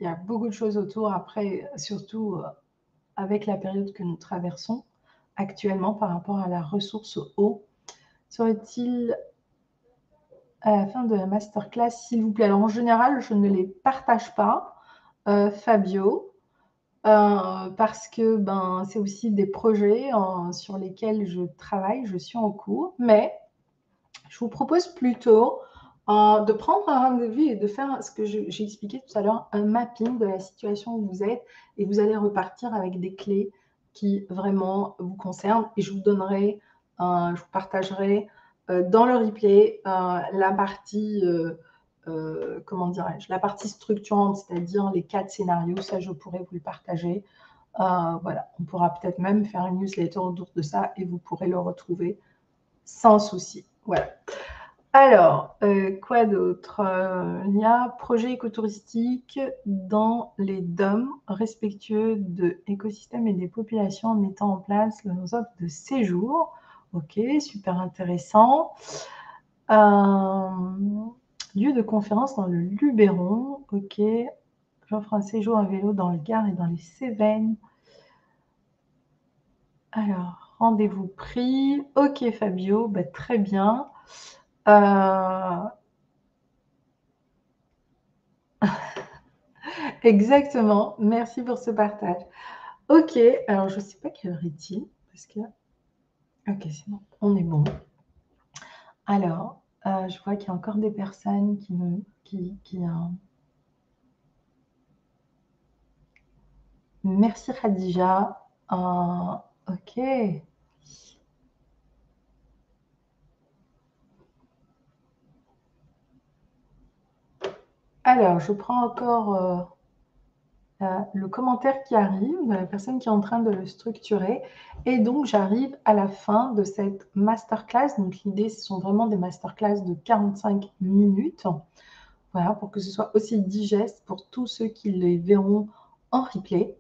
Speaker 1: Il y a beaucoup de choses autour, après, surtout avec la période que nous traversons actuellement par rapport à la ressource eau. Serait-il à la fin de la masterclass, s'il vous plaît? Alors, en général, je ne les partage pas, Fabio, parce que c'est aussi des projets sur lesquels je travaille, je suis en cours, mais je vous propose plutôt de prendre un rendez-vous et de faire ce que j'ai expliqué tout à l'heure, un mapping de la situation où vous êtes, et vous allez repartir avec des clés qui vraiment vous concernent, et je vous donnerai, je vous partagerai dans le replay la partie, comment dirais-je, la partie structurante, c'est-à-dire les 4 scénarios, ça je pourrais vous le partager Voilà, on pourra peut-être même faire une newsletter autour de ça et vous pourrez le retrouver sans souci. Voilà. Alors, quoi d'autre? Il y a projet écotouristique dans les DOM, respectueux de l'écosystème et des populations en mettant en place le offre de séjour. OK, super intéressant. Lieu de conférence dans le Luberon. OK. J'offre un séjour à vélo dans le Gard et dans les Cévennes. Alors, rendez-vous pris. OK, Fabio, bah, très bien. Exactement. Merci pour ce partage. OK, alors je ne sais pas quelle heure est-il parce que OK, c'est bon, on est bon. Alors, je vois qu'il y a encore des personnes merci Khadija. OK. Alors, je prends encore, le commentaire qui arrive de la personne qui est en train de le structurer et donc j'arrive à la fin de cette masterclass. Donc l'idée, ce sont vraiment des masterclass de 45 minutes. Voilà, pour que ce soit aussi digeste pour tous ceux qui les verront en replay.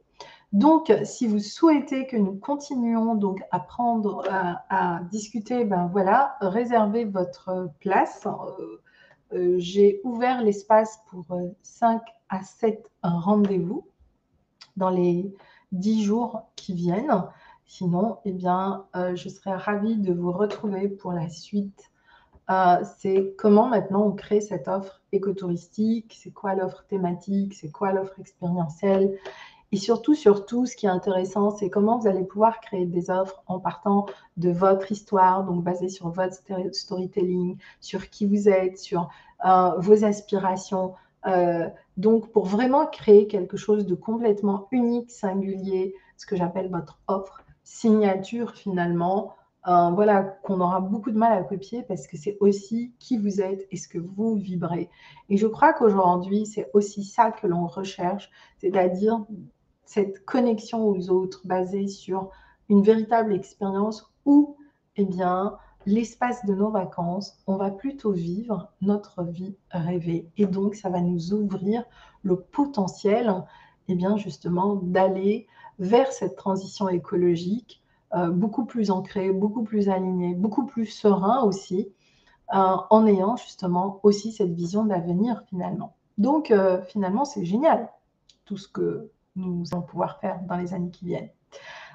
Speaker 1: Donc, si vous souhaitez que nous continuions donc à prendre, à discuter, ben voilà, réservez votre place. J'ai ouvert l'espace pour 5 à 7 rendez-vous dans les 10 jours qui viennent. Sinon, eh bien, je serais ravie de vous retrouver pour la suite. C'est comment maintenant on crée cette offre écotouristique, c'est quoi l'offre thématique, c'est quoi l'offre expérientielle. Et surtout, ce qui est intéressant, c'est comment vous allez pouvoir créer des offres en partant de votre histoire, donc basée sur votre storytelling, sur qui vous êtes, sur vos aspirations. Donc, pour vraiment créer quelque chose de complètement unique, singulier, ce que j'appelle votre offre signature finalement, voilà, qu'on aura beaucoup de mal à copier parce que c'est aussi qui vous êtes et ce que vous vibrez. Et je crois qu'aujourd'hui, c'est aussi ça que l'on recherche, c'est-à-dire cette connexion aux autres basée sur une véritable expérience où, eh bien, l'espace de nos vacances, on va plutôt vivre notre vie rêvée. Et donc, ça va nous ouvrir le potentiel, eh bien, justement, d'aller vers cette transition écologique beaucoup plus ancrée, beaucoup plus alignée, beaucoup plus serein aussi, en ayant justement aussi cette vision d'avenir finalement. Donc, finalement, c'est génial tout ce que nous allons pouvoir faire dans les années qui viennent.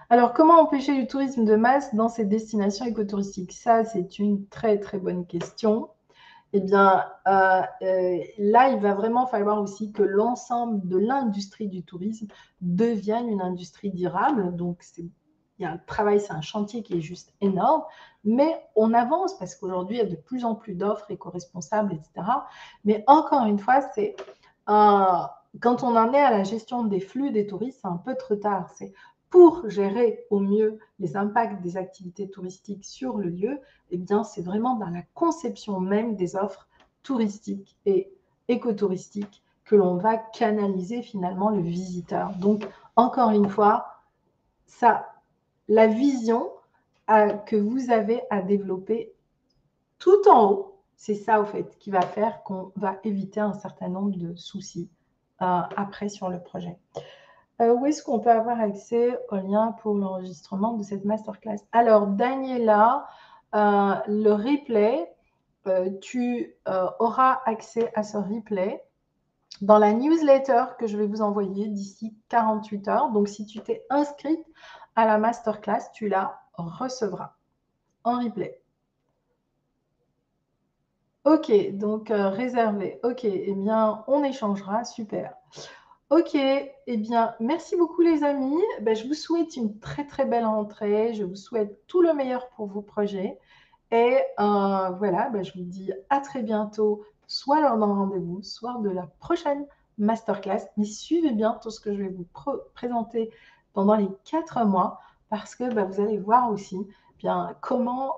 Speaker 1: Alors, comment empêcher le tourisme de masse dans ces destinations écotouristiques? Ça, c'est une très, très bonne question. Eh bien, là, il va vraiment falloir aussi que l'ensemble de l'industrie du tourisme devienne une industrie durable. Donc, il y a un travail, c'est un chantier qui est juste énorme, mais on avance parce qu'aujourd'hui, il y a de plus en plus d'offres éco-responsables, etc. Mais encore une fois, c'est quand on en est à la gestion des flux des touristes, c'est un peu trop tard. C'est pour gérer au mieux les impacts des activités touristiques sur le lieu, eh bien, c'est vraiment dans la conception même des offres touristiques et écotouristiques que l'on va canaliser finalement le visiteur. Donc, encore une fois, ça, la vision que vous avez à développer tout en haut, c'est ça, au fait, qui va faire qu'on va éviter un certain nombre de soucis après sur le projet. Où est-ce qu'on peut avoir accès au lien pour l'enregistrement de cette masterclass? Alors, Daniela, le replay, tu auras accès à ce replay dans la newsletter que je vais vous envoyer d'ici 48 heures. Donc, si tu t'es inscrite à la masterclass, tu la recevras en replay. Ok, donc réservé. Ok, eh bien, on échangera. Super. Ok, eh bien, merci beaucoup les amis. Ben, je vous souhaite une très très belle rentrée. Je vous souhaite tout le meilleur pour vos projets. Et voilà, ben, je vous dis à très bientôt, soit lors d'un rendez-vous, soit de la prochaine masterclass. Mais suivez bien tout ce que je vais vous présenter pendant les 4 mois parce que ben, vous allez voir aussi bien comment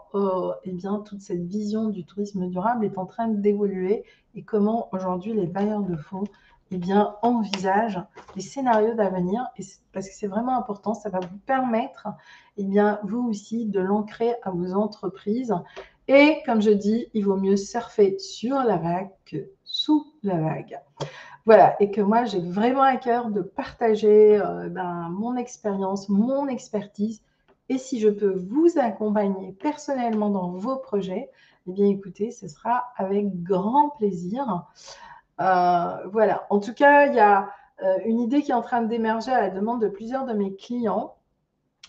Speaker 1: eh bien, toute cette vision du tourisme durable est en train d'évoluer et comment aujourd'hui les bailleurs de fonds eh bien, envisage les scénarios d'avenir, parce que c'est vraiment important, ça va vous permettre, eh bien, vous aussi, de l'ancrer à vos entreprises. Et comme je dis, il vaut mieux surfer sur la vague que sous la vague. Voilà, et que moi, j'ai vraiment à cœur de partager mon expérience, mon expertise. Et si je peux vous accompagner personnellement dans vos projets, eh bien, écoutez, ce sera avec grand plaisir. Voilà, en tout cas, il y a une idée qui est en train d'émerger à la demande de plusieurs de mes clients.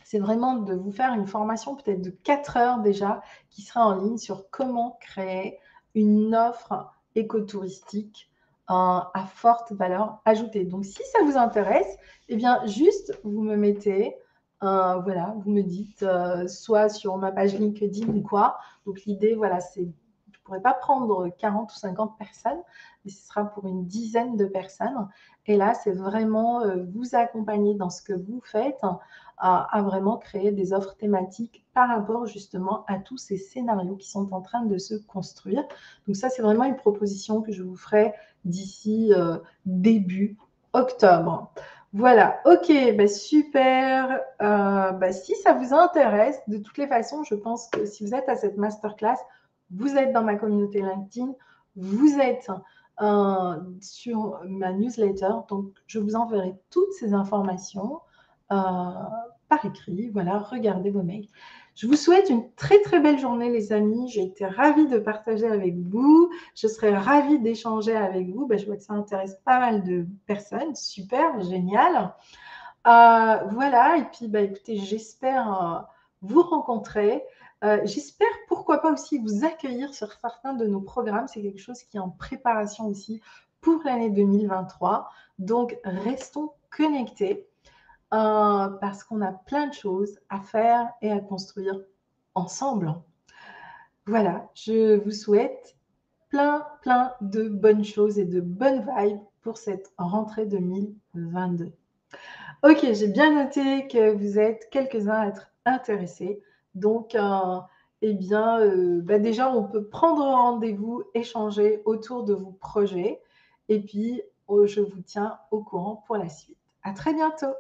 Speaker 1: C'est vraiment de vous faire une formation peut-être de 4 heures déjà, qui sera en ligne sur comment créer une offre écotouristique à forte valeur ajoutée. Donc, si ça vous intéresse, eh bien, juste, vous me mettez, voilà, vous me dites, soit sur ma page LinkedIn ou quoi. Donc, l'idée, voilà, c'est, je ne pourrais pas prendre 40 ou 50 personnes, mais ce sera pour une dizaine de personnes. Et là, c'est vraiment vous accompagner dans ce que vous faites, à vraiment créer des offres thématiques par rapport justement à tous ces scénarios qui sont en train de se construire. Donc ça, c'est vraiment une proposition que je vous ferai d'ici début octobre. Voilà, ok, bah super. Si ça vous intéresse, de toutes les façons, je pense que si vous êtes à cette masterclass, vous êtes dans ma communauté LinkedIn, vous êtes sur ma newsletter, donc je vous enverrai toutes ces informations par écrit. Voilà, regardez vos mails. Je vous souhaite une très très belle journée les amis. J'ai été ravie de partager avec vous. Je serais ravie d'échanger avec vous. Je vois que ça intéresse pas mal de personnes. Super, génial. Voilà, et puis écoutez, j'espère vous rencontrer. J'espère pourquoi pas aussi vous accueillir sur certains de nos programmes. C'est quelque chose qui est en préparation aussi pour l'année 2023. Donc, restons connectés parce qu'on a plein de choses à faire et à construire ensemble. Voilà, je vous souhaite plein de bonnes choses et de bonnes vibes pour cette rentrée 2022. Ok, j'ai bien noté que vous êtes quelques-uns à être intéressés. Donc, déjà, on peut prendre rendez-vous, échanger autour de vos projets. Et puis, je vous tiens au courant pour la suite. À très bientôt.